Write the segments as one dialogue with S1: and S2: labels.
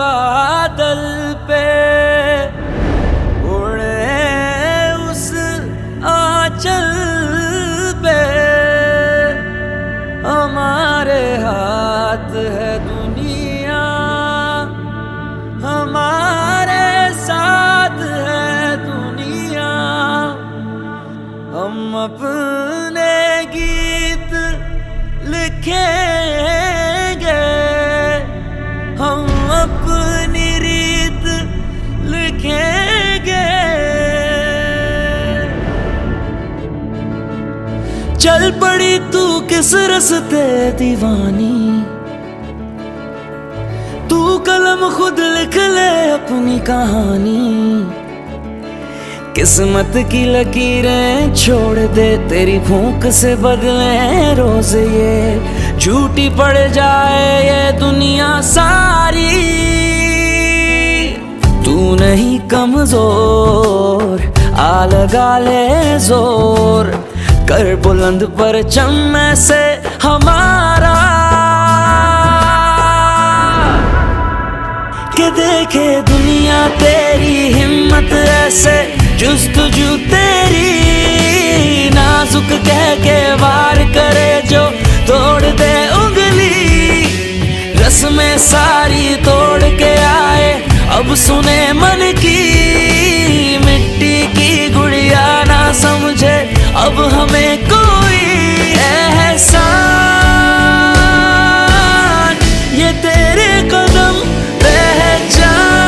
S1: बादल पे उड़े उस आंचल पे हमारे हाथ है दुनिया, हमारे साथ है दुनिया। हम अपने गीत लिखेंगे, हम अपनी रीत लिखेंगे। चल पड़ी तू किस रस्ते दीवानी, तू कलम खुद लिख ले अपनी कहानी। किस्मत की लकीरें छोड़ दे, तेरी भूख से बदले रोज ये झूठी पड़ जाए ये दुनिया सारी। तू नहीं कमजोर, आ लगा ले जोर, कर बुलंद परचम से हमारा। के देखे दुनिया तेरी हिम्मत ऐसे, जुस्तजू तेरी नाजुक कह के वार करे जो तोड़ दे उंगली। रस्में सारी तोड़ के आए अब सुने मन की, मिट्टी की गुड़िया ना समझे अब हमें कोई एहसान। ये तेरे कदम पहचान,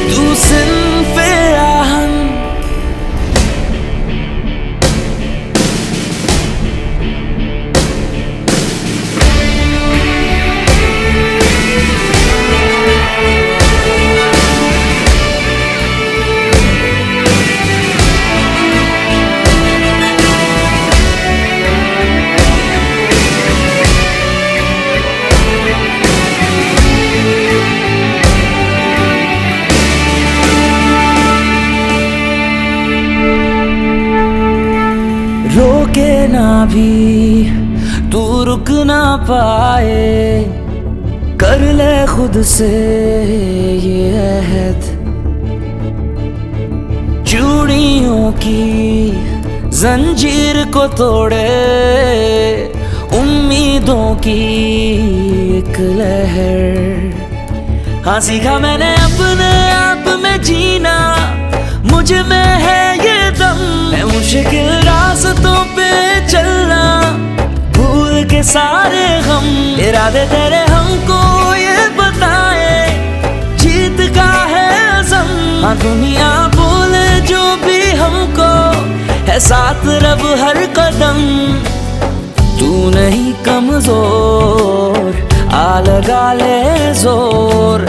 S1: तू सिर्फ आहन। रोके ना भी तू रुक ना पाए, कर ले खुद से ये अहद। चूड़ियों की जंजीर को तोड़े उम्मीदों की एक लहर। हाँ सीखा मैंने अपने आप में जीना, मुझ में है ये दम। है मुश्किल रास्तों पे चलना, भूल के सारे गम। इरादे तेरे हमको ये बताए, जीत का है अज़म। हाँ दुनिया बोले जो भी हमको, है साथ रब हर कदम। तू नहीं कमजोर, आ लगा ले जोर,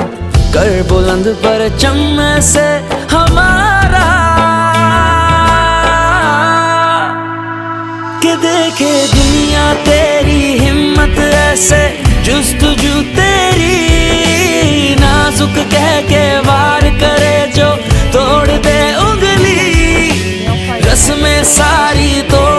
S1: कर बुलंद परचम से हमारा। के देखे दुनिया तेरी हिम्मत ऐसे, जुस्तजू तेरी नाजुक कह के वार करे जो तोड़ दे उंगली। रस्में सारी तोड़